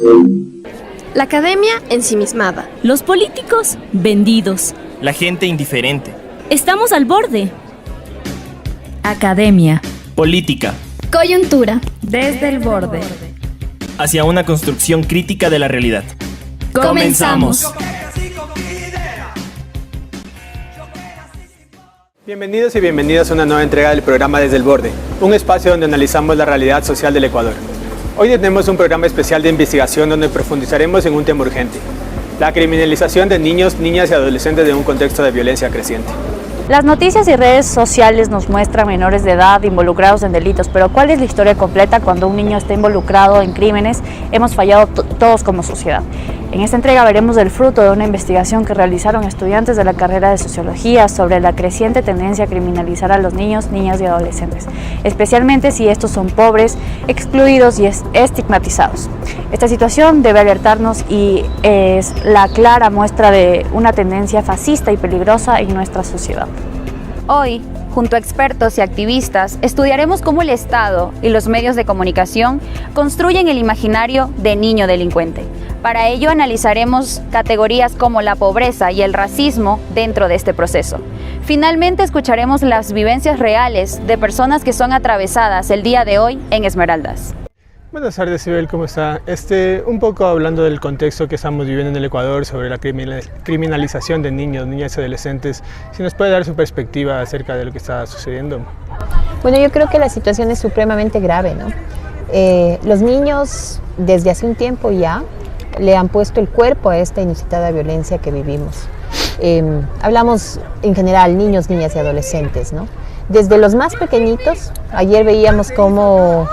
La academia ensimismada. Los políticos vendidos. La gente indiferente. Estamos al borde. Academia. Política. Coyuntura. Desde el borde. Hacia una construcción crítica de la realidad. Comenzamos. Bienvenidos y bienvenidas a una nueva entrega del programa Desde el Borde, un espacio donde analizamos la realidad social del Ecuador. Hoy tenemos un programa especial de investigación donde profundizaremos en un tema urgente: la criminalización de niños, niñas y adolescentes de un contexto de violencia creciente. Las noticias y redes sociales nos muestran menores de edad involucrados en delitos, pero ¿cuál es la historia completa cuando un niño está involucrado en crímenes? Hemos fallado todos como sociedad. En esta entrega veremos el fruto de una investigación que realizaron estudiantes de la carrera de Sociología sobre la creciente tendencia a criminalizar a los niños, niñas y adolescentes, especialmente si estos son pobres, excluidos y estigmatizados. Esta situación debe alertarnos y es la clara muestra de una tendencia fascista y peligrosa en nuestra sociedad. Hoy, junto a expertos y activistas, estudiaremos cómo el Estado y los medios de comunicación construyen el imaginario de niño delincuente. Para ello analizaremos categorías como la pobreza y el racismo dentro de este proceso. Finalmente escucharemos las vivencias reales de personas que son atravesadas el día de hoy en Esmeraldas. Buenas tardes, Sibel, ¿cómo está? Un poco hablando del contexto que estamos viviendo en el Ecuador sobre la criminalización de niños, niñas y adolescentes, si nos puede dar su perspectiva acerca de lo que está sucediendo. Bueno, yo creo que la situación es supremamente grave, ¿no? Los niños desde hace un tiempo ya le han puesto el cuerpo a esta inusitada violencia que vivimos. Hablamos en general niños, niñas y adolescentes, ¿no? Desde los más pequeñitos, ayer veíamos cómo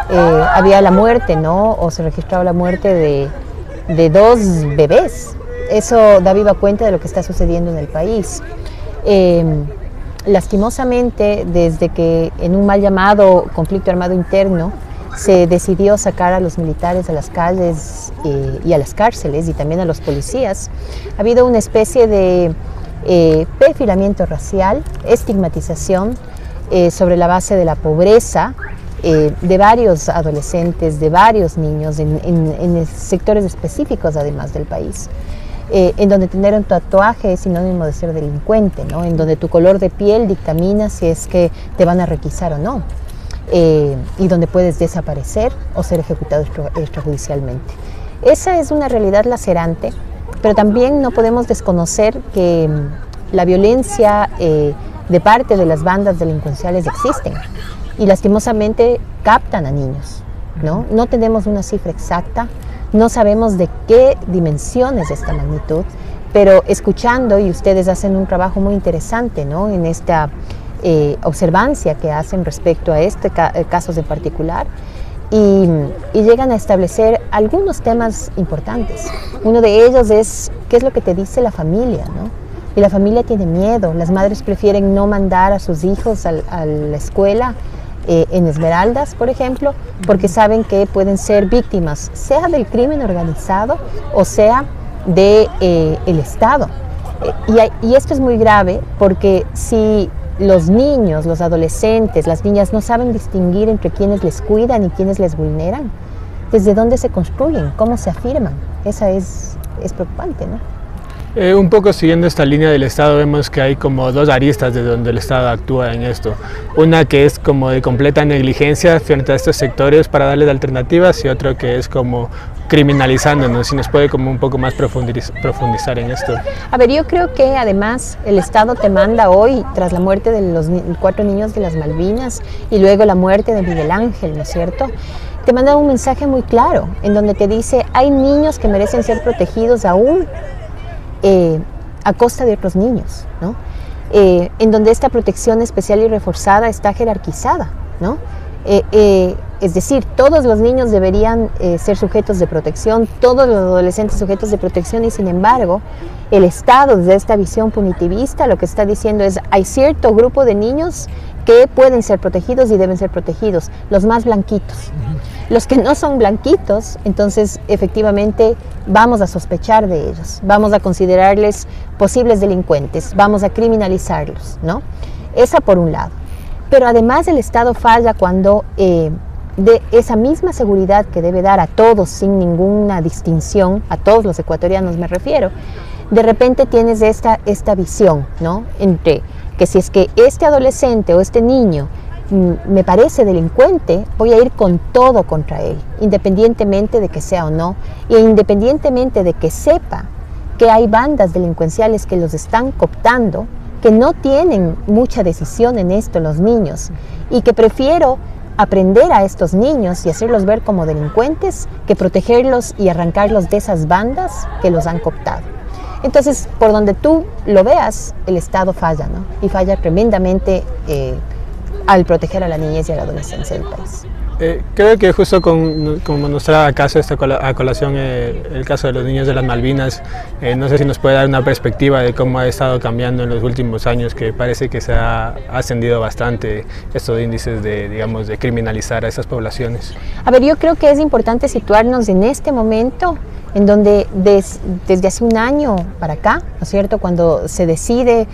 había la muerte, ¿no? O se registraba la muerte de 2 bebés. Eso da viva cuenta de lo que está sucediendo en el país. Lastimosamente, desde que en un mal llamado conflicto armado interno se decidió sacar a los militares a las calles y a las cárceles y también a los policías, ha habido una especie de perfilamiento racial, estigmatización sobre la base de la pobreza de varios adolescentes, de varios niños en sectores específicos además del país. En donde tener un tatuaje es sinónimo de ser delincuente, ¿no? En donde tu color de piel dictamina si es que te van a requisar o no. Y donde puedes desaparecer o ser ejecutado extrajudicialmente. Esa es una realidad lacerante, pero también no podemos desconocer que la violencia de parte de las bandas delincuenciales existen y lastimosamente captan a niños, ¿no? No tenemos una cifra exacta, no sabemos de qué dimensiones esta magnitud, pero escuchando, y ustedes hacen un trabajo muy interesante, ¿no? En esta observancia que hacen respecto a casos en particular y llegan a establecer algunos temas importantes. Uno de ellos es qué es lo que te dice la familia, ¿no? Y la familia tiene miedo, las madres prefieren no mandar a sus hijos a la escuela en Esmeraldas, por ejemplo, porque saben que pueden ser víctimas, sea del crimen organizado o sea del Estado. Y esto es muy grave porque si los niños, los adolescentes, las niñas no saben distinguir entre quienes les cuidan y quienes les vulneran, ¿desde dónde se construyen? ¿Cómo se afirman? Esa es preocupante, ¿no? Un poco siguiendo esta línea del Estado, vemos que hay como 2 aristas de donde el Estado actúa en esto. Una que es como de completa negligencia frente a estos sectores para darles alternativas y otro que es como criminalizándonos. Si nos puede como un poco más profundizar en esto. A ver, yo creo que además el Estado te manda hoy, tras la muerte de los 4 niños de las Malvinas y luego la muerte de Miguel Ángel, ¿no es cierto?, te manda un mensaje muy claro en donde te dice hay niños que merecen ser protegidos aún a costa de otros niños, ¿no? En donde esta protección especial y reforzada está jerarquizada, ¿no? Es decir, todos los niños deberían ser sujetos de protección, todos los adolescentes sujetos de protección y sin embargo el Estado desde esta visión punitivista lo que está diciendo es hay cierto grupo de niños que pueden ser protegidos y deben ser protegidos, los más blanquitos. Los que no son blanquitos, entonces efectivamente vamos a sospechar de ellos, vamos a considerarles posibles delincuentes, vamos a criminalizarlos, ¿no? Esa por un lado. Pero además el Estado falla cuando de esa misma seguridad que debe dar a todos sin ninguna distinción, a todos los ecuatorianos me refiero, de repente tienes esta visión, ¿no? Entre que si es que este adolescente o este niño me parece delincuente, voy a ir con todo contra él, independientemente de que sea o no, e independientemente de que sepa que hay bandas delincuenciales que los están cooptando, que no tienen mucha decisión en esto los niños, y que prefiero aprender a estos niños y hacerlos ver como delincuentes que protegerlos y arrancarlos de esas bandas que los han cooptado. Entonces, por donde tú lo veas, el Estado falla, ¿no? Y falla tremendamente al proteger a la niñez y a la adolescencia del país. Creo que justo como nos trae a colación el caso de los niños de las Malvinas, no sé si nos puede dar una perspectiva de cómo ha estado cambiando en los últimos años, que parece que se ha ascendido bastante estos índices de criminalizar a esas poblaciones. A ver, yo creo que es importante situarnos en este momento en donde desde hace un año para acá, ¿no es cierto?, cuando se decide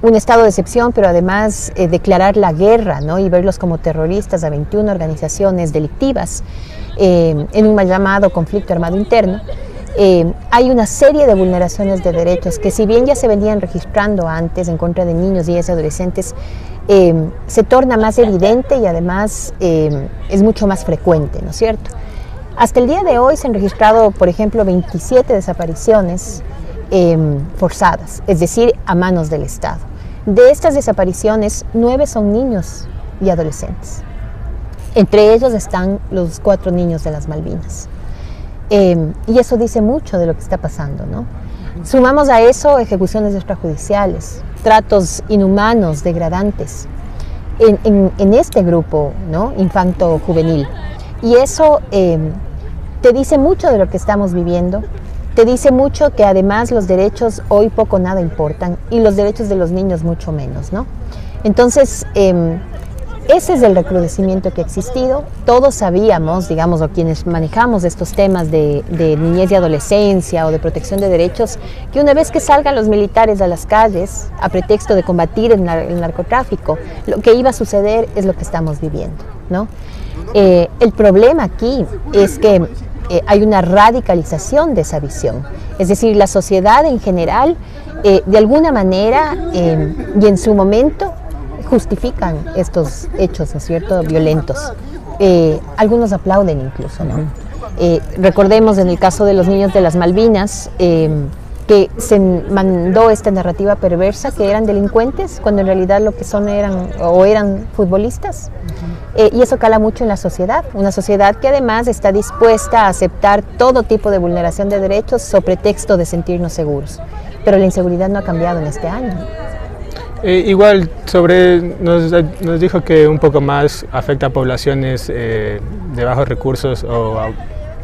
un estado de excepción, pero además declarar la guerra, ¿no?, y verlos como terroristas a 21 organizaciones delictivas en un mal llamado conflicto armado interno, hay una serie de vulneraciones de derechos que, si bien ya se venían registrando antes en contra de niños y adolescentes, se torna más evidente y además es mucho más frecuente, ¿no es cierto? Hasta el día de hoy se han registrado, por ejemplo, 27 desapariciones forzadas, es decir, a manos del Estado. De estas desapariciones, 9 son niños y adolescentes. Entre ellos están los 4 niños de las Malvinas. Y eso dice mucho de lo que está pasando, ¿no? Sumamos a eso ejecuciones extrajudiciales, tratos inhumanos, degradantes, en este grupo, ¿no?, infanto-juvenil. Y eso te dice mucho de lo que estamos viviendo, te dice mucho que además los derechos hoy poco o nada importan y los derechos de los niños mucho menos, ¿no? Entonces, ese es el recrudecimiento que ha existido. Todos sabíamos, digamos, o quienes manejamos estos temas de niñez y adolescencia o de protección de derechos, que una vez que salgan los militares a las calles a pretexto de combatir el narcotráfico, lo que iba a suceder es lo que estamos viviendo, ¿no? El problema aquí es que hay una radicalización de esa visión, es decir, la sociedad en general, de alguna manera y en su momento, justifican estos hechos, ¿no es cierto?, violentos. Algunos aplauden incluso, ¿no? Recordemos en el caso de los niños de las Malvinas, que se mandó esta narrativa perversa que eran delincuentes, cuando en realidad lo que son eran futbolistas. Y eso cala mucho en la sociedad, una sociedad que además está dispuesta a aceptar todo tipo de vulneración de derechos sobre pretexto de sentirnos seguros. Pero la inseguridad no ha cambiado en este año. Igual, nos dijo que un poco más afecta a poblaciones de bajos recursos o,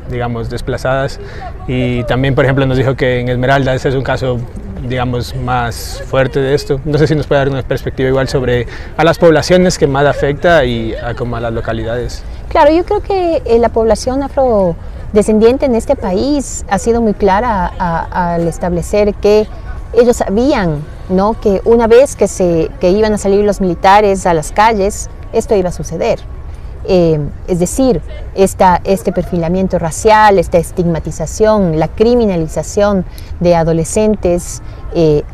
digamos, desplazadas, y también, por ejemplo, nos dijo que en Esmeraldas es un caso, digamos, más fuerte de esto. No sé si nos puede dar una perspectiva igual sobre a las poblaciones que más afecta y como a las localidades. Claro, yo creo que la población afrodescendiente en este país ha sido muy clara al establecer que ellos sabían, ¿no?, que una vez que iban a salir los militares a las calles, esto iba a suceder. Es decir, este perfilamiento racial, esta estigmatización, la criminalización de adolescentes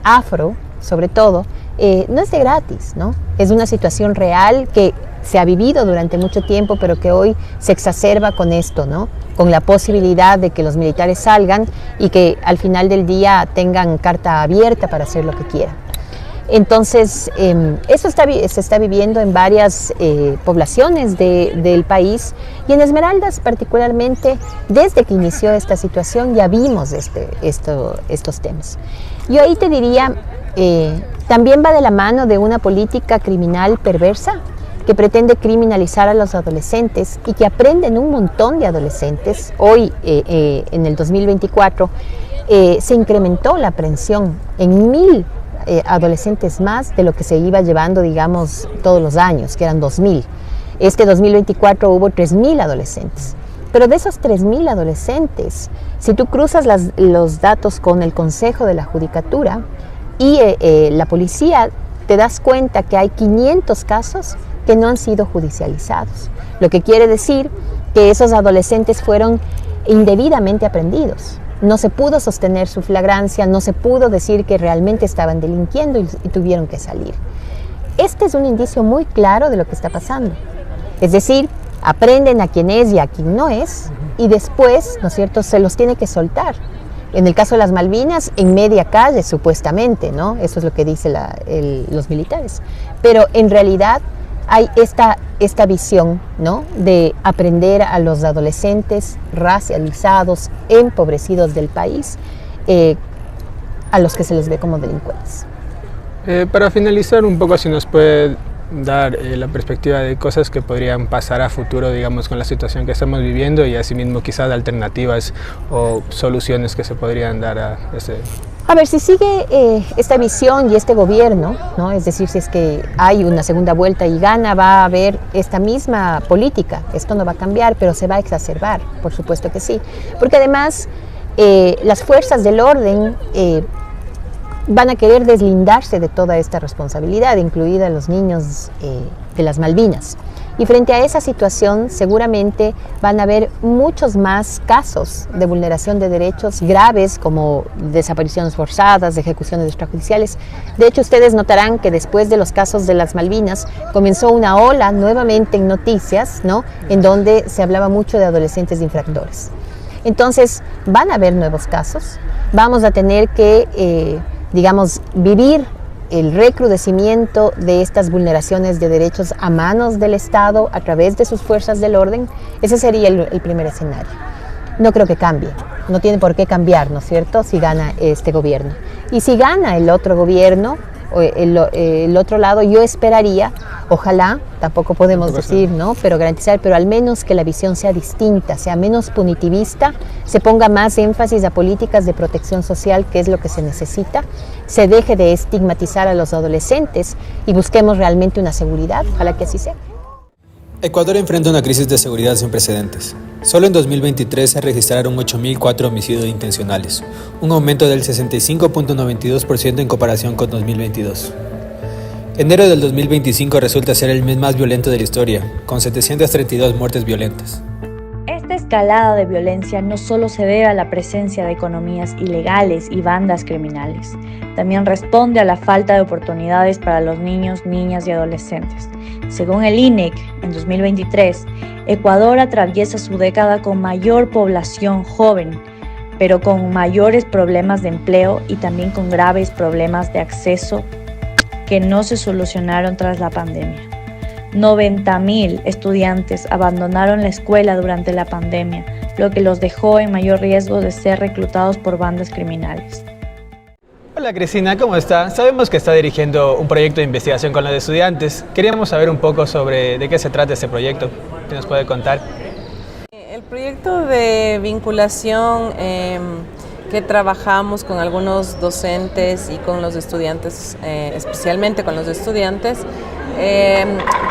afro, sobre todo, no es de gratis, ¿no? Es una situación real que se ha vivido durante mucho tiempo, pero que hoy se exacerba con esto, ¿no?, con la posibilidad de que los militares salgan y que al final del día tengan carta abierta para hacer lo que quieran. Entonces, eso se está viviendo en varias poblaciones del país, y en Esmeraldas particularmente, desde que inició esta situación ya vimos estos temas. Yo ahí te diría, también va de la mano de una política criminal perversa que pretende criminalizar a los adolescentes y que aprenden un montón de adolescentes. Hoy, en el 2024, se incrementó la aprehensión en 1000 adolescentes más de lo que se iba llevando, digamos, todos los años, que eran 2000. Este 2024 hubo 3000 adolescentes. Pero de esos 3000 adolescentes, si tú cruzas los datos con el Consejo de la Judicatura y la policía, te das cuenta que hay 500 casos que no han sido judicializados, lo que quiere decir que esos adolescentes fueron indebidamente aprehendidos. No se pudo sostener su flagrancia, no se pudo decir que realmente estaban delinquiendo y tuvieron que salir. Este es un indicio muy claro de lo que está pasando. Es decir, aprenden a quién es y a quién no es, y después, ¿no es cierto?, se los tiene que soltar. En el caso de las Malvinas, en media calle, supuestamente, ¿no? Eso es lo que dicen los militares. Pero en realidad hay esta visión, ¿no?, de aprender a los adolescentes racializados, empobrecidos del país, a los que se les ve como delincuentes. Para finalizar un poco, si nos puede dar la perspectiva de cosas que podrían pasar a futuro, digamos, con la situación que estamos viviendo, y asimismo quizás alternativas o soluciones que se podrían dar a ese... A ver, si sigue esta visión y este gobierno, ¿no?, es decir, si es que hay una segunda vuelta y gana, va a haber esta misma política. Esto no va a cambiar, pero se va a exacerbar, por supuesto que sí. Porque además las fuerzas del orden van a querer deslindarse de toda esta responsabilidad, incluida los niños de las Malvinas. Y frente a esa situación, seguramente van a haber muchos más casos de vulneración de derechos graves, como desapariciones forzadas, ejecuciones extrajudiciales. De hecho, ustedes notarán que después de los casos de las Malvinas, comenzó una ola nuevamente en noticias, ¿no?, en donde se hablaba mucho de adolescentes infractores. Entonces, van a haber nuevos casos, vamos a tener que digamos, vivir el recrudecimiento de estas vulneraciones de derechos a manos del Estado a través de sus fuerzas del orden. Ese sería el primer escenario. No creo que cambie, no tiene por qué cambiar, ¿no es cierto?, si gana este gobierno. Y si gana el otro gobierno, el otro lado, yo esperaría, ojalá, tampoco podemos decir, ¿no?, pero garantizar, pero al menos que la visión sea distinta, sea menos punitivista, se ponga más énfasis a políticas de protección social, que es lo que se necesita, se deje de estigmatizar a los adolescentes y busquemos realmente una seguridad. Ojalá que así sea. Ecuador enfrenta una crisis de seguridad sin precedentes. Solo en 2023 se registraron 8.004 homicidios intencionales, un aumento del 65.92% en comparación con 2022. Enero del 2025 resulta ser el mes más violento de la historia, con 732 muertes violentas. Esta escalada de violencia no solo se debe a la presencia de economías ilegales y bandas criminales, también responde a la falta de oportunidades para los niños, niñas y adolescentes. Según el INEC, en 2023, Ecuador atraviesa su década con mayor población joven, pero con mayores problemas de empleo y también con graves problemas de acceso que no se solucionaron tras la pandemia. 90.000 estudiantes abandonaron la escuela durante la pandemia, lo que los dejó en mayor riesgo de ser reclutados por bandas criminales. Hola Cristina, ¿cómo está? Sabemos que está dirigiendo un proyecto de investigación con los estudiantes. Queríamos saber un poco sobre de qué se trata este proyecto. ¿Qué nos puede contar? El proyecto de vinculación que trabajamos con algunos docentes y con los estudiantes, especialmente con los estudiantes,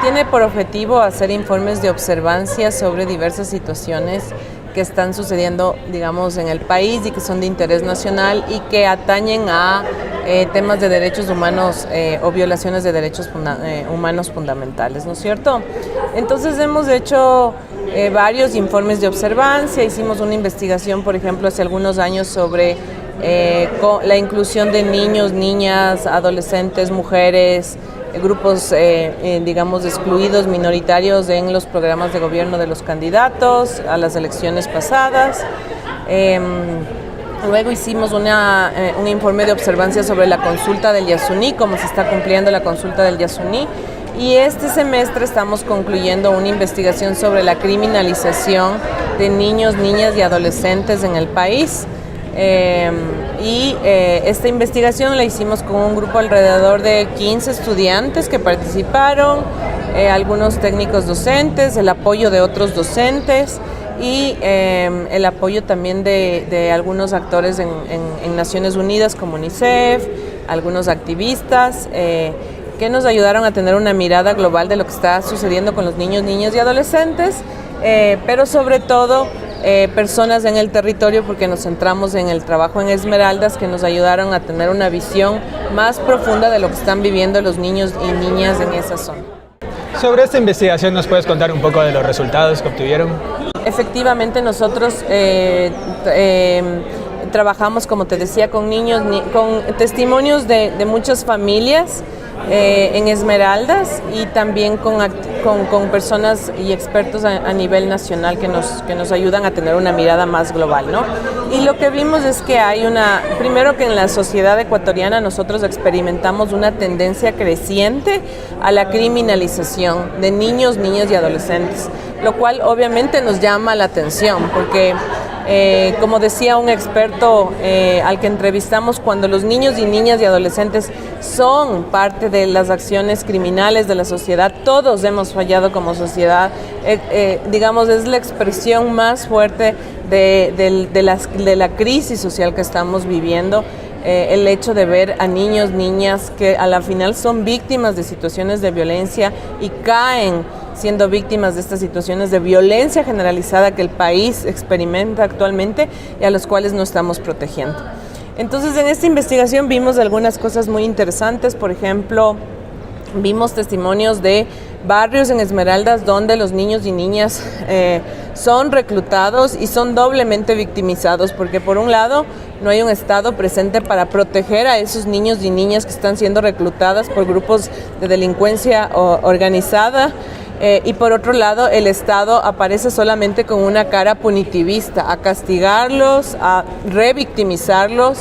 tiene por objetivo hacer informes de observancia sobre diversas situaciones que están sucediendo, digamos, en el país y que son de interés nacional y que atañen a temas de derechos humanos o violaciones de derechos humanos fundamentales, ¿no es cierto? Entonces hemos hecho varios informes de observancia, hicimos una investigación, por ejemplo, hace algunos años sobre la inclusión de niños, niñas, adolescentes, mujeres, grupos, digamos, excluidos, minoritarios en los programas de gobierno de los candidatos a las elecciones pasadas. Luego hicimos un informe de observancia sobre la consulta del Yasuní, cómo se está cumpliendo la consulta del Yasuní. Y este semestre estamos concluyendo una investigación sobre la criminalización de niños, niñas y adolescentes en el país. Esta investigación la hicimos con un grupo alrededor de 15 estudiantes que participaron, algunos técnicos docentes, el apoyo de otros docentes y el apoyo también de algunos actores en Naciones Unidas como UNICEF, algunos activistas que nos ayudaron a tener una mirada global de lo que está sucediendo con los niños, niñas y adolescentes, pero sobre todo personas en el territorio, porque nos centramos en el trabajo en Esmeraldas, que nos ayudaron a tener una visión más profunda de lo que están viviendo los niños y niñas en esa zona. Sobre esta investigación, ¿nos puedes contar un poco de los resultados que obtuvieron? Efectivamente, nosotros trabajamos, como te decía, con niños, con testimonios de muchas familias en Esmeraldas y también con personas y expertos a nivel nacional que nos ayudan a tener una mirada más global, ¿no? Y lo que vimos es que hay primero que en la sociedad ecuatoriana nosotros experimentamos una tendencia creciente a la criminalización de niños, niñas y adolescentes, lo cual obviamente nos llama la atención porque como decía un experto al que entrevistamos, cuando los niños y niñas y adolescentes son parte de las acciones criminales de la sociedad, todos hemos fallado como sociedad, digamos, es la expresión más fuerte de la crisis social que estamos viviendo. El hecho de ver a niños, niñas que a la final son víctimas de situaciones de violencia y caen siendo víctimas de estas situaciones de violencia generalizada que el país experimenta actualmente y a los cuales no estamos protegiendo. Entonces, en esta investigación vimos algunas cosas muy interesantes. Por ejemplo, vimos testimonios de barrios en Esmeraldas donde los niños y niñas son reclutados y son doblemente victimizados, porque por un lado no hay un Estado presente para proteger a esos niños y niñas que están siendo reclutadas por grupos de delincuencia organizada, y por otro lado el Estado aparece solamente con una cara punitivista, a castigarlos, a revictimizarlos,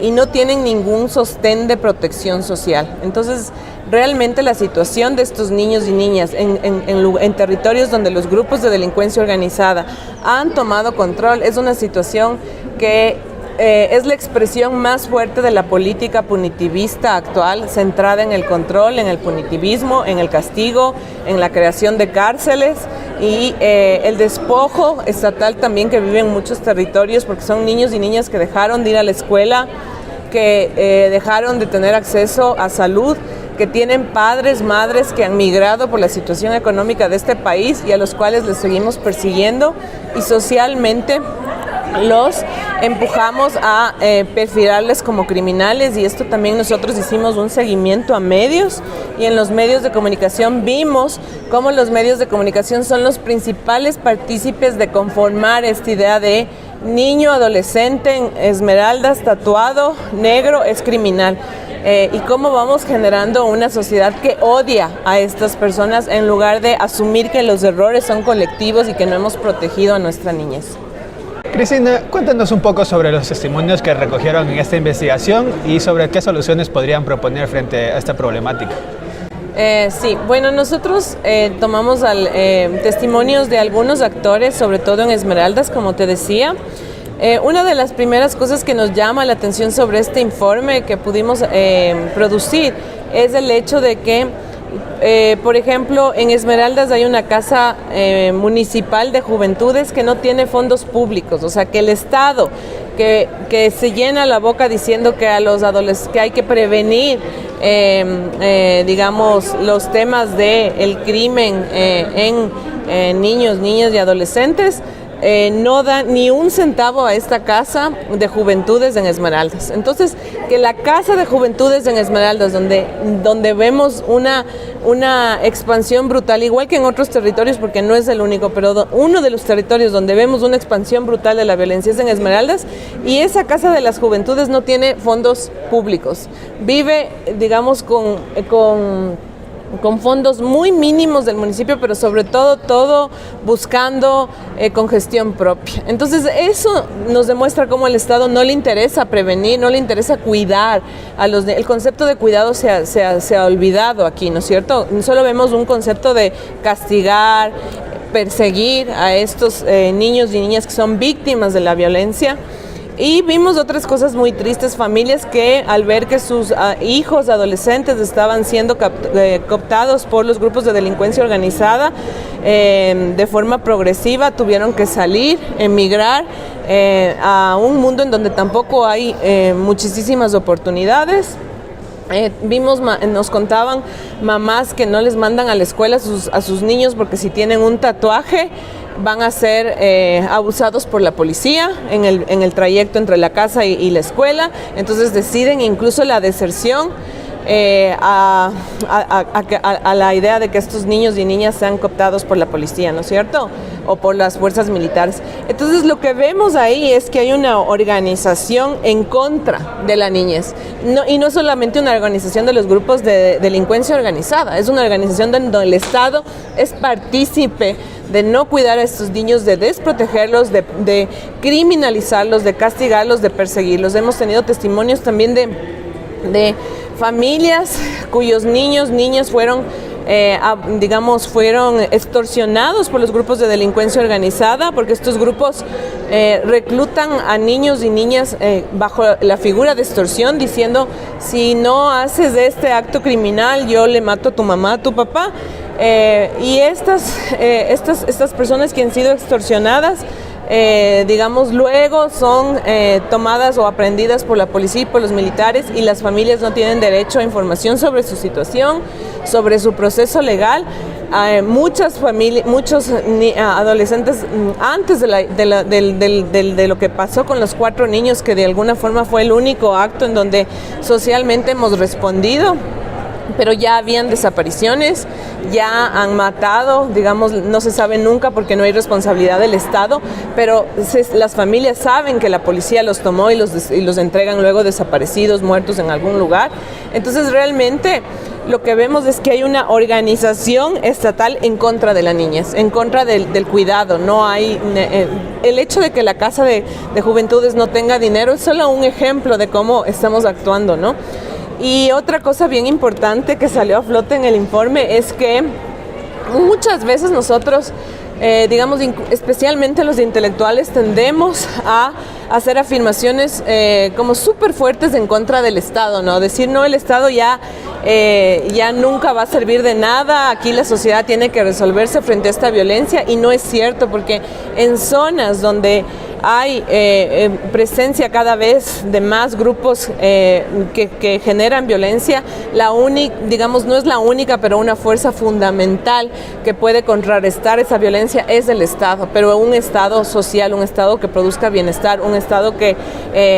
y no tienen ningún sostén de protección social. Entonces, realmente la situación de estos niños y niñas en territorios donde los grupos de delincuencia organizada han tomado control es una situación que es la expresión más fuerte de la política punitivista actual, centrada en el control, en el punitivismo, en el castigo, en la creación de cárceles y el despojo estatal también que vive en muchos territorios, porque son niños y niñas que dejaron de ir a la escuela, que dejaron de tener acceso a salud, que tienen padres, madres que han migrado por la situación económica de este país y a los cuales les seguimos persiguiendo, y socialmente los empujamos a perfilarles como criminales. Y esto también nosotros hicimos un seguimiento a medios, y en los medios de comunicación vimos cómo los medios de comunicación son los principales partícipes de conformar esta idea de niño, adolescente en Esmeraldas, tatuado, negro, es criminal. Y cómo vamos generando una sociedad que odia a estas personas en lugar de asumir que los errores son colectivos y que no hemos protegido a nuestra niñez. Cristina, cuéntanos un poco sobre los testimonios que recogieron en esta investigación y sobre qué soluciones podrían proponer frente a esta problemática. Sí, bueno, nosotros tomamos testimonios de algunos actores, sobre todo en Esmeraldas, como te decía. Una de las primeras cosas que nos llama la atención sobre este informe que pudimos producir es el hecho de que, por ejemplo, en Esmeraldas hay una casa municipal de juventudes que no tiene fondos públicos, o sea que el Estado que se llena la boca diciendo que a los adolescentes que hay que prevenir digamos los temas del crimen en niños, niñas y adolescentes, no da ni un centavo a esta casa de juventudes en Esmeraldas. Entonces, que la casa de juventudes en Esmeraldas, donde vemos una expansión brutal, igual que en otros territorios, porque no es el único, pero uno de los territorios donde vemos una expansión brutal de la violencia es en Esmeraldas, y esa casa de las juventudes no tiene fondos públicos. Vive, digamos, con fondos muy mínimos del municipio, pero sobre todo buscando con gestión propia. Entonces eso nos demuestra cómo al Estado no le interesa prevenir, no le interesa cuidar a los el concepto de cuidado se ha olvidado aquí, ¿no es cierto? Solo vemos un concepto de castigar, perseguir a estos niños y niñas que son víctimas de la violencia. Y vimos otras cosas muy tristes, familias que al ver que sus hijos adolescentes estaban siendo cooptados por los grupos de delincuencia organizada de forma progresiva, tuvieron que salir, emigrar a un mundo en donde tampoco hay muchísimas oportunidades. Nos contaban mamás que no les mandan a la escuela a sus niños porque si tienen un tatuaje van a ser abusados por la policía en el trayecto entre la casa y la escuela. Entonces deciden incluso la deserción a la idea de que estos niños y niñas sean cooptados por la policía, ¿no es cierto? O por las fuerzas militares. Entonces lo que vemos ahí es que hay una organización en contra de la niñez. Y no solamente una organización de los grupos de delincuencia organizada, es una organización donde el Estado es partícipe de no cuidar a estos niños, de desprotegerlos, de criminalizarlos, de castigarlos, de perseguirlos. Hemos tenido testimonios también de familias cuyos niñas fueron fueron extorsionados por los grupos de delincuencia organizada, porque estos grupos reclutan a niños y niñas bajo la figura de extorsión, diciendo: si no haces este acto criminal, yo le mato a tu mamá, a tu papá. Y estas personas que han sido extorsionadas, luego son tomadas o aprehendidas por la policía y por los militares, y las familias no tienen derecho a información sobre su situación, sobre su proceso legal. Muchos adolescentes, antes de lo que pasó con los 4 niños, que de alguna forma fue el único acto en donde socialmente hemos respondido, pero ya habían desapariciones, ya han matado, no se sabe nunca porque no hay responsabilidad del Estado, pero las familias saben que la policía los tomó y los entregan luego desaparecidos, muertos en algún lugar. Entonces realmente lo que vemos es que hay una organización estatal en contra de la niñez, en contra del cuidado. No hay el hecho de que la Casa de Juventudes no tenga dinero es solo un ejemplo de cómo estamos actuando, ¿no? Y otra cosa bien importante que salió a flote en el informe es que muchas veces nosotros, especialmente los intelectuales, tendemos a hacer afirmaciones como súper fuertes en contra del Estado, ¿no? Decir: no, el Estado ya nunca va a servir de nada, aquí la sociedad tiene que resolverse frente a esta violencia, y no es cierto, porque en zonas donde hay presencia cada vez de más grupos que generan violencia, no es la única, pero una fuerza fundamental que puede contrarrestar esa violencia es el Estado, pero un Estado social, un Estado que produzca bienestar, un Estado que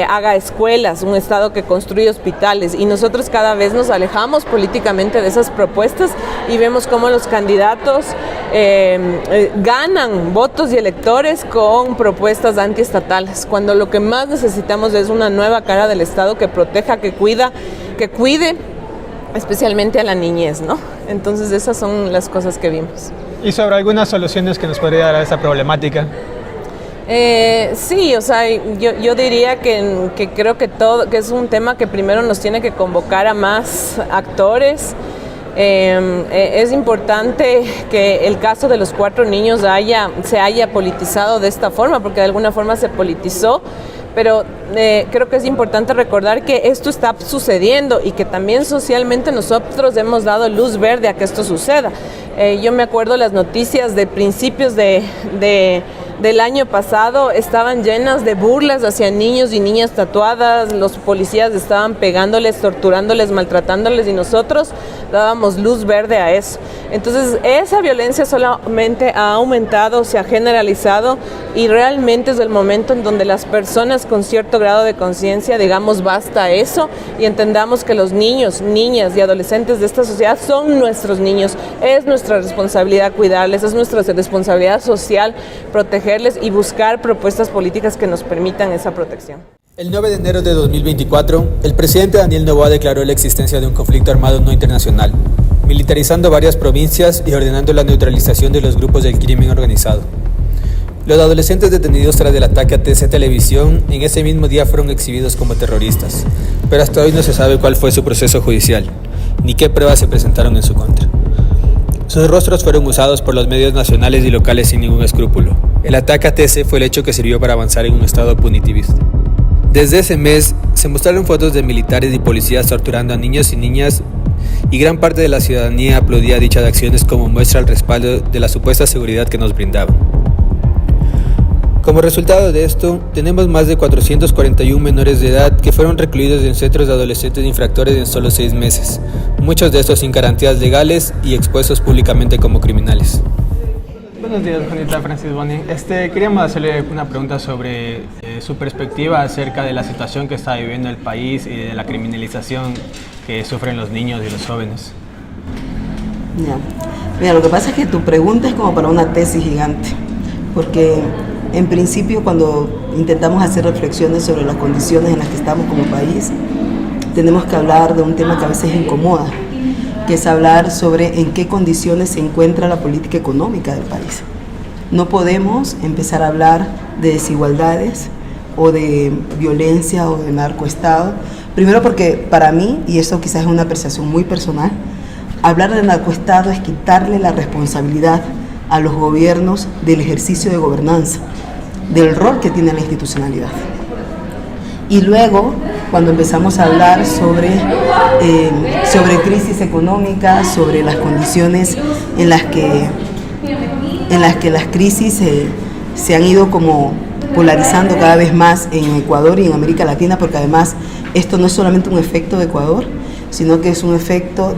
haga escuelas, un Estado que construya hospitales. Y nosotros cada vez nos alejamos políticamente de esas propuestas y vemos cómo los candidatos ganan votos y electores con propuestas antiestatales, cuando lo que más necesitamos es una nueva cara del Estado que proteja, que cuide especialmente a la niñez, ¿no? Entonces esas son las cosas que vimos. ¿Y sobre algunas soluciones que nos podría dar a esta problemática? Sí, yo diría que creo que es un tema que primero nos tiene que convocar a más actores. Es importante que el caso de los 4 niños se haya politizado de esta forma, porque de alguna forma se politizó, pero creo que es importante recordar que esto está sucediendo y que también socialmente nosotros hemos dado luz verde a que esto suceda. Yo me acuerdo las noticias de principios del año pasado estaban llenas de burlas hacia niños y niñas tatuadas, los policías estaban pegándoles, torturándoles, maltratándoles, y nosotros dábamos luz verde a eso. Entonces esa violencia solamente ha aumentado, se ha generalizado, y realmente es el momento en donde las personas con cierto grado de conciencia digamos basta a eso y entendamos que los niños, niñas y adolescentes de esta sociedad son nuestros niños, es nuestra responsabilidad cuidarles, es nuestra responsabilidad social protegerles y buscar propuestas políticas que nos permitan esa protección. El 9 de enero de 2024, el presidente Daniel Noboa declaró la existencia de un conflicto armado no internacional, militarizando varias provincias y ordenando la neutralización de los grupos del crimen organizado. Los adolescentes detenidos tras el ataque a TC Televisión en ese mismo día fueron exhibidos como terroristas, pero hasta hoy no se sabe cuál fue su proceso judicial, ni qué pruebas se presentaron en su contra. Sus rostros fueron usados por los medios nacionales y locales sin ningún escrúpulo. El ataque a TC fue el hecho que sirvió para avanzar en un estado punitivista. Desde ese mes se mostraron fotos de militares y policías torturando a niños y niñas, y gran parte de la ciudadanía aplaudía dichas acciones como muestra al respaldo de la supuesta seguridad que nos brindaban. Como resultado de esto, tenemos más de 441 menores de edad que fueron recluidos en centros de adolescentes infractores en solo 6 meses, muchos de estos sin garantías legales y expuestos públicamente como criminales. Buenos días, Juanita Francis Boni. Queríamos hacerle una pregunta sobre su perspectiva acerca de la situación que está viviendo el país y de la criminalización que sufren los niños y los jóvenes. Ya. Mira, lo que pasa es que tu pregunta es como para una tesis gigante, porque en principio cuando intentamos hacer reflexiones sobre las condiciones en las que estamos como país, tenemos que hablar de un tema que a veces incomoda, que es hablar sobre en qué condiciones se encuentra la política económica del país. No podemos empezar a hablar de desigualdades o de violencia o de narcoestado. Primero porque para mí, y eso quizás es una apreciación muy personal, hablar de narcoestado es quitarle la responsabilidad a los gobiernos del ejercicio de gobernanza, del rol que tiene la institucionalidad. Y luego, cuando empezamos a hablar sobre crisis económica, sobre las condiciones en las que las crisis se han ido como polarizando cada vez más en Ecuador y en América Latina, porque además esto no es solamente un efecto de Ecuador, sino que es un efecto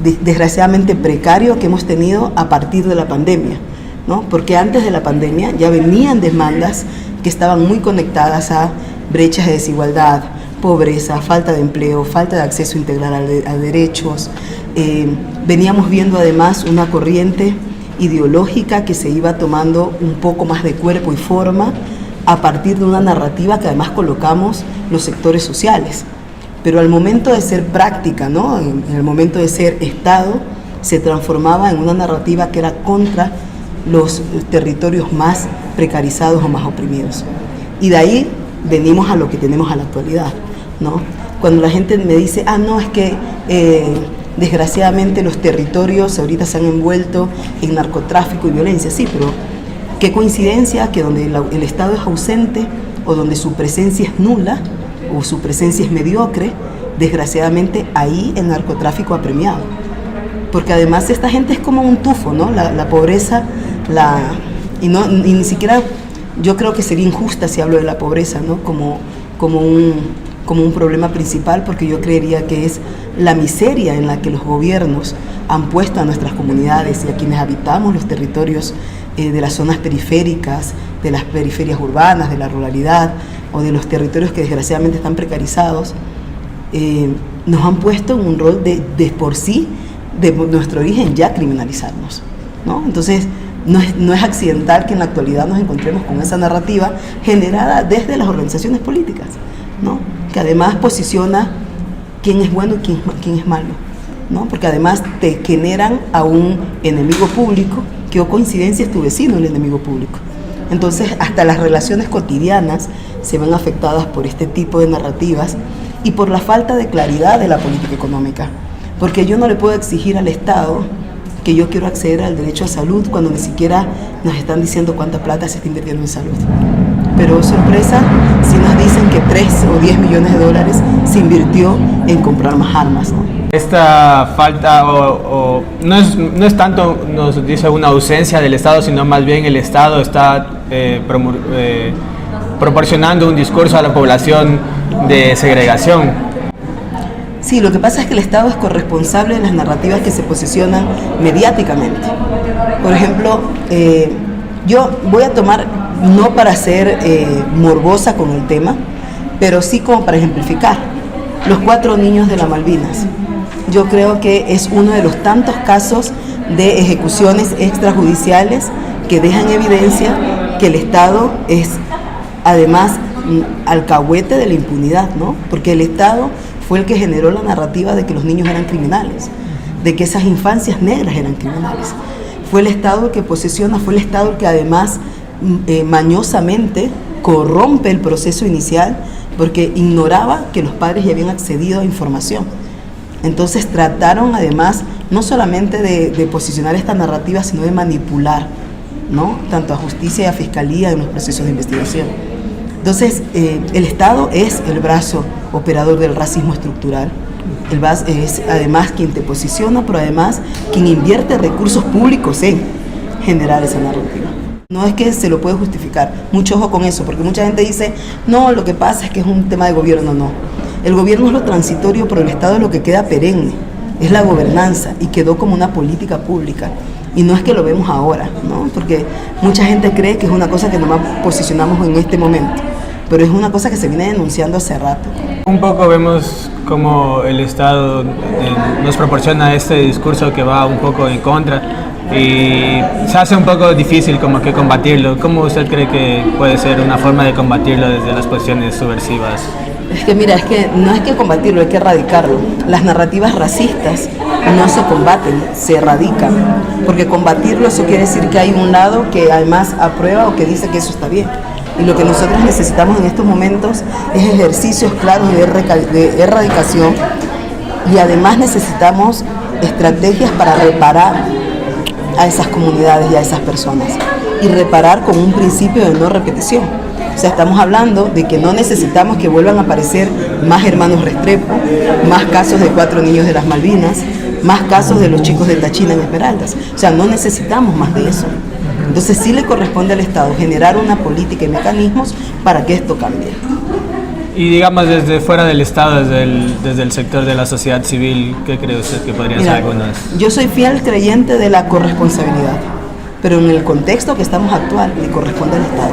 desgraciadamente precario que hemos tenido a partir de la pandemia, ¿no? Porque antes de la pandemia ya venían demandas que estaban muy conectadas a brechas de desigualdad, pobreza, falta de empleo, falta de acceso integral a derechos. Veníamos viendo además una corriente ideológica que se iba tomando un poco más de cuerpo y forma a partir de una narrativa que además colocamos los sectores sociales. Pero al momento de ser práctica, ¿no? En el momento de ser Estado, se transformaba en una narrativa que era contra los territorios más precarizados o más oprimidos. Y de ahí venimos a lo que tenemos a la actualidad, ¿no? Cuando la gente me dice, no, es que desgraciadamente los territorios ahorita se han envuelto en narcotráfico y violencia. Sí, pero qué coincidencia que donde el Estado es ausente o donde su presencia es nula o su presencia es mediocre, desgraciadamente ahí el narcotráfico ha premiado. Porque además esta gente es como un tufo, ¿no? La pobreza, y ni siquiera yo creo que sería injusta si hablo de la pobreza, ¿no? como un problema principal, porque yo creería que es la miseria en la que los gobiernos han puesto a nuestras comunidades y a quienes habitamos los territorios de las zonas periféricas, de las periferias urbanas, de la ruralidad o de los territorios que desgraciadamente están precarizados, nos han puesto en un rol de por sí, de nuestro origen, ya criminalizarnos, ¿no? Entonces, no es accidental que en la actualidad nos encontremos con esa narrativa generada desde las organizaciones políticas, ¿no? Que además posiciona quién es bueno y quién es malo, ¿no? Porque además te generan a un enemigo público, que o coincidencia es tu vecino el enemigo público. Entonces, hasta las relaciones cotidianas se ven afectadas por este tipo de narrativas y por la falta de claridad de la política económica. Porque yo no le puedo exigir al Estado que yo quiero acceder al derecho a salud cuando ni siquiera nos están diciendo cuánta plata se está invirtiendo en salud. Pero sorpresa, si nos dicen que 3 o 10 millones de dólares se invirtió en comprar más armas, ¿no? Esta falta no es tanto, nos dice, una ausencia del Estado, sino más bien el Estado está proporcionando un discurso a la población de segregación. Sí, lo que pasa es que el Estado es corresponsable de las narrativas que se posicionan mediáticamente. Por ejemplo, yo voy a tomar, no para ser morbosa con el tema, pero sí como para ejemplificar, los 4 niños de las Malvinas. Yo creo que es uno de los tantos casos de ejecuciones extrajudiciales que dejan evidencia que el Estado es además alcahuete de la impunidad, ¿no? Porque el Estado fue el que generó la narrativa de que los niños eran criminales, de que esas infancias negras eran criminales. Fue el Estado el que posesiona, fue el Estado el que además mañosamente corrompe el proceso inicial porque ignoraba que los padres ya habían accedido a información. Entonces trataron además no solamente de posicionar esta narrativa, sino de manipular, ¿no? Tanto a justicia y a fiscalía en los procesos de investigación. Entonces, el Estado es el brazo operador del racismo estructural. Es además quien te posiciona, pero además quien invierte recursos públicos en generar esa narrativa. No es que se lo puede justificar. Mucho ojo con eso, porque mucha gente dice, no, lo que pasa es que es un tema de gobierno. No. El gobierno es lo transitorio, pero el Estado es lo que queda perenne. Es la gobernanza y quedó como una política pública. Y no es que lo vemos ahora, ¿no? Porque mucha gente cree que es una cosa que nomás posicionamos en este momento, pero es una cosa que se viene denunciando hace rato. Un poco vemos cómo el Estado nos proporciona este discurso que va un poco en contra y se hace un poco difícil como que combatirlo. ¿Cómo usted cree que puede ser una forma de combatirlo desde las posiciones subversivas? Es que mira, es que no es que combatirlo, hay que erradicarlo. Las narrativas racistas no se combaten, se erradican. Porque combatirlo, eso quiere decir que hay un lado que además aprueba o que dice que eso está bien. Y lo que nosotros necesitamos en estos momentos es ejercicios claros de erradicación, y además necesitamos estrategias para reparar a esas comunidades y a esas personas, y reparar con un principio de no repetición. O sea, estamos hablando de que no necesitamos que vuelvan a aparecer más hermanos Restrepo, más casos de 4 niños de las Malvinas, más casos de los chicos de Táchira en Esmeraldas. O sea, no necesitamos más de eso. Entonces sí le corresponde al Estado generar una política y mecanismos para que esto cambie. Y digamos desde fuera del Estado, desde el sector de la sociedad civil, ¿qué cree usted que podrían ser algunas? Yo soy fiel creyente de la corresponsabilidad, pero en el contexto que estamos actual le corresponde al Estado.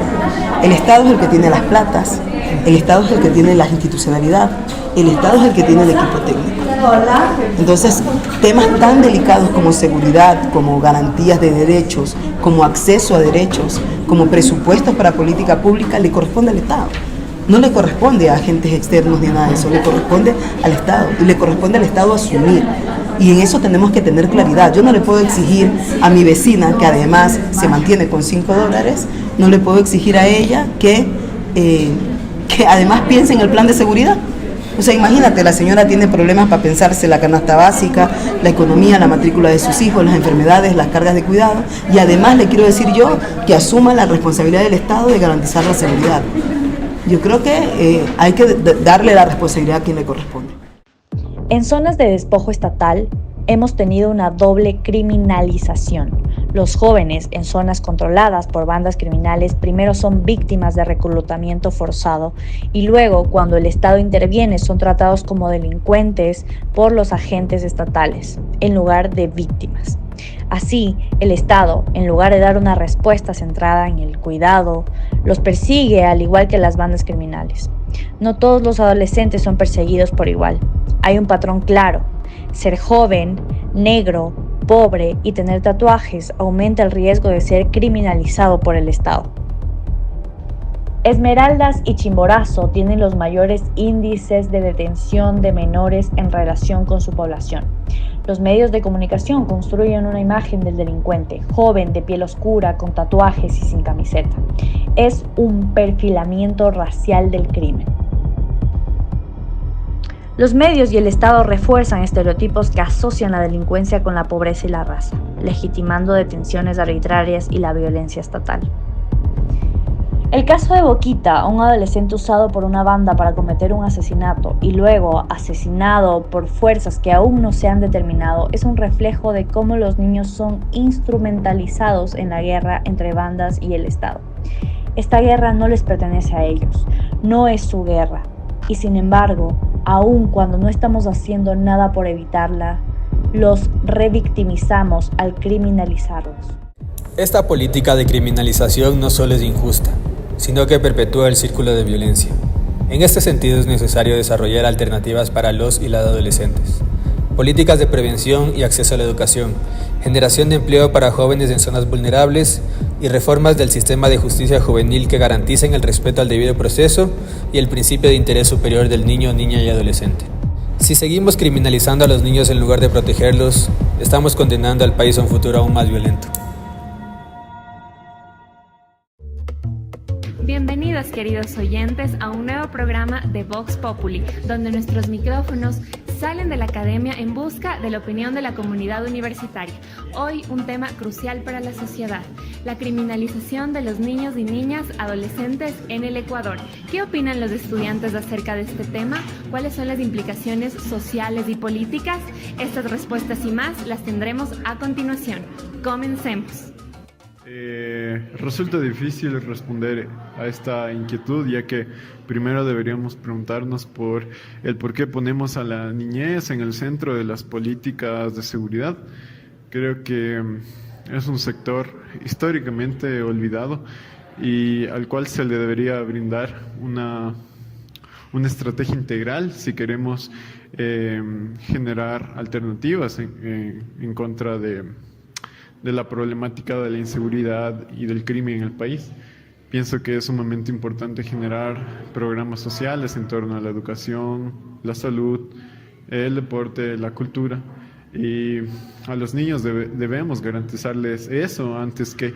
El Estado es el que tiene las platas, el Estado es el que tiene la institucionalidad, el Estado es el que tiene el equipo técnico. Entonces, temas tan delicados como seguridad, como garantías de derechos, como acceso a derechos, como presupuestos para política pública, le corresponde al Estado. No le corresponde a agentes externos ni nada de eso, le corresponde al Estado, y le corresponde al Estado asumir. Y en eso tenemos que tener claridad. Yo no le puedo exigir a mi vecina, que además se mantiene con $5, no le puedo exigir a ella que además piense en el plan de seguridad. O sea, imagínate, la señora tiene problemas para pensarse la canasta básica, la economía, la matrícula de sus hijos, las enfermedades, las cargas de cuidado, y además le quiero decir yo que asuma la responsabilidad del Estado de garantizar la seguridad. Yo creo que hay que darle la responsabilidad a quien le corresponde. En zonas de despojo estatal hemos tenido una doble criminalización. Los jóvenes en zonas controladas por bandas criminales primero son víctimas de reclutamiento forzado y luego, cuando el Estado interviene, son tratados como delincuentes por los agentes estatales, en lugar de víctimas. Así, el Estado, en lugar de dar una respuesta centrada en el cuidado, los persigue al igual que las bandas criminales. No todos los adolescentes son perseguidos por igual. Hay un patrón claro: ser joven, negro, pobre y tener tatuajes aumenta el riesgo de ser criminalizado por el Estado. Esmeraldas y Chimborazo tienen los mayores índices de detención de menores en relación con su población. Los medios de comunicación construyen una imagen del delincuente, joven, de piel oscura, con tatuajes y sin camiseta. Es un perfilamiento racial del crimen. Los medios y el Estado refuerzan estereotipos que asocian la delincuencia con la pobreza y la raza, legitimando detenciones arbitrarias y la violencia estatal. El caso de Boquita, un adolescente usado por una banda para cometer un asesinato y luego asesinado por fuerzas que aún no se han determinado, es un reflejo de cómo los niños son instrumentalizados en la guerra entre bandas y el Estado. Esta guerra no les pertenece a ellos, no es su guerra, y sin embargo, aun cuando no estamos haciendo nada por evitarla, los revictimizamos al criminalizarlos. Esta política de criminalización no solo es injusta, sino que perpetúa el círculo de violencia. En este sentido es necesario desarrollar alternativas para los y las adolescentes. Políticas de prevención y acceso a la educación, generación de empleo para jóvenes en zonas vulnerables y reformas del sistema de justicia juvenil que garanticen el respeto al debido proceso y el principio de interés superior del niño, niña y adolescente. Si seguimos criminalizando a los niños en lugar de protegerlos, estamos condenando al país a un futuro aún más violento. Bienvenidos, queridos oyentes, a un nuevo programa de Vox Populi, donde nuestros micrófonos salen de la academia en busca de la opinión de la comunidad universitaria. Hoy un tema crucial para la sociedad: la criminalización de los niños y niñas adolescentes en el Ecuador. ¿Qué opinan los estudiantes acerca de este tema? ¿Cuáles son las implicaciones sociales y políticas? Estas respuestas y más las tendremos a continuación. Comencemos. Resulta difícil responder a esta inquietud, ya que primero deberíamos preguntarnos por el por qué ponemos a la niñez en el centro de las políticas de seguridad. Creo que es un sector históricamente olvidado y al cual se le debería brindar una estrategia integral si queremos generar alternativas en contra de la problemática de la inseguridad y del crimen en el país. Pienso que es sumamente importante generar programas sociales en torno a la educación, la salud, el deporte, la cultura. Y a los niños debemos garantizarles eso antes que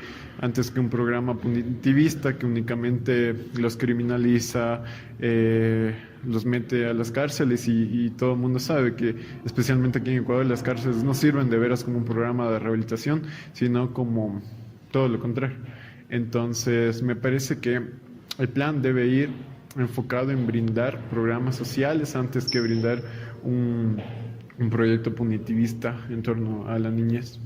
un programa punitivista que únicamente los criminaliza, los mete a las cárceles y todo el mundo sabe que especialmente aquí en Ecuador las cárceles no sirven de veras como un programa de rehabilitación, sino como todo lo contrario. Entonces me parece que el plan debe ir enfocado en brindar programas sociales antes que brindar un proyecto punitivista en torno a la niñez.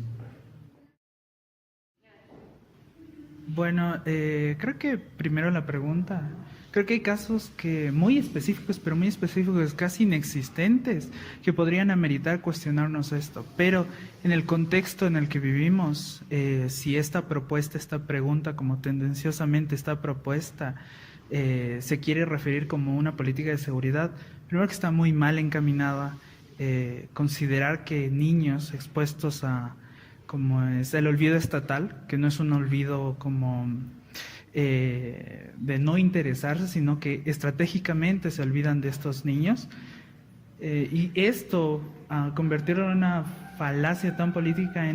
Bueno, creo que primero la pregunta. Creo que hay casos muy específicos, pero muy específicos, casi inexistentes, que podrían ameritar cuestionarnos esto. Pero en el contexto en el que vivimos, si esta pregunta, como tendenciosamente esta propuesta, se quiere referir como una política de seguridad, primero que está muy mal encaminada. Considerar que niños expuestos a, como es el olvido estatal, que no es un olvido como de no interesarse, sino que estratégicamente se olvidan de estos niños, y esto convertirlo en una falacia tan política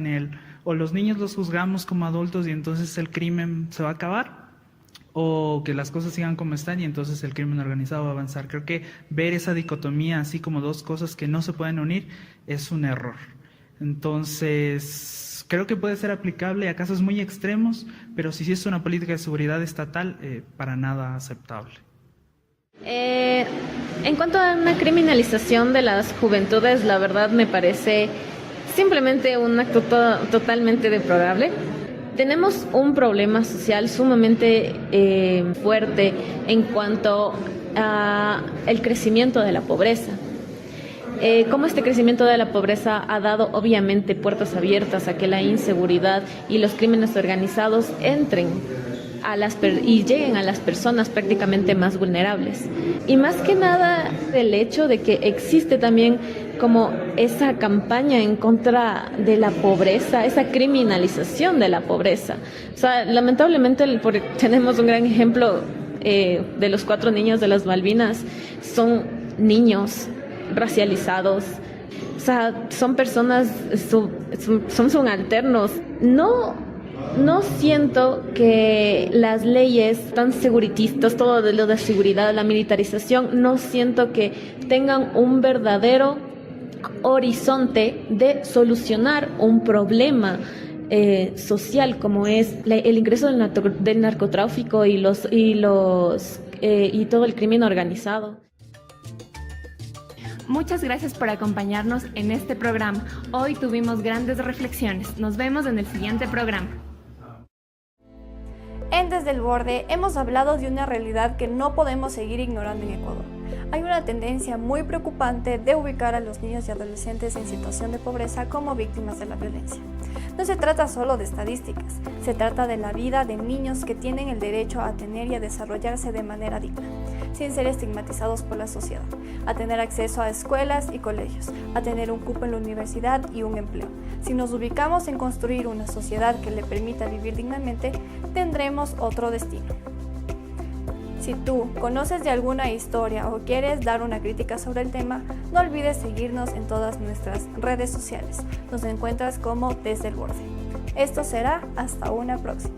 o los niños los juzgamos como adultos y entonces el crimen se va a acabar, o que las cosas sigan como están y entonces el crimen organizado va a avanzar. Creo que ver esa dicotomía así como dos cosas que no se pueden unir es un error. Entonces, creo que puede ser aplicable a casos muy extremos, pero si es una política de seguridad estatal, para nada aceptable. En cuanto a una criminalización de las juventudes, la verdad me parece simplemente un acto totalmente deplorable. Tenemos un problema social sumamente fuerte en cuanto a el crecimiento de la pobreza. Cómo este crecimiento de la pobreza ha dado obviamente puertas abiertas a que la inseguridad y los crímenes organizados entren y lleguen a las personas prácticamente más vulnerables. Y más que nada el hecho de que existe también como esa campaña en contra de la pobreza, esa criminalización de la pobreza. O sea, lamentablemente tenemos un gran ejemplo de los 4 niños de las Malvinas. Son niños racializados, o sea, son personas, son subalternos. No siento que las leyes tan seguritistas, todo de lo de seguridad, la militarización, no siento que tengan un verdadero horizonte de solucionar un problema social como es el ingreso del narcotráfico y todo el crimen organizado. Muchas gracias por acompañarnos en este programa. Hoy tuvimos grandes reflexiones. Nos vemos en el siguiente programa. En Desde el Borde hemos hablado de una realidad que no podemos seguir ignorando en Ecuador. Hay una tendencia muy preocupante de ubicar a los niños y adolescentes en situación de pobreza como víctimas de la violencia. No se trata solo de estadísticas, se trata de la vida de niños que tienen el derecho a tener y a desarrollarse de manera digna, sin ser estigmatizados por la sociedad, a tener acceso a escuelas y colegios, a tener un cupo en la universidad y un empleo. Si nos ubicamos en construir una sociedad que le permita vivir dignamente, tendremos otro destino. Si tú conoces de alguna historia o quieres dar una crítica sobre el tema, no olvides seguirnos en todas nuestras redes sociales. Nos encuentras como Desde el Borde. Esto será hasta una próxima.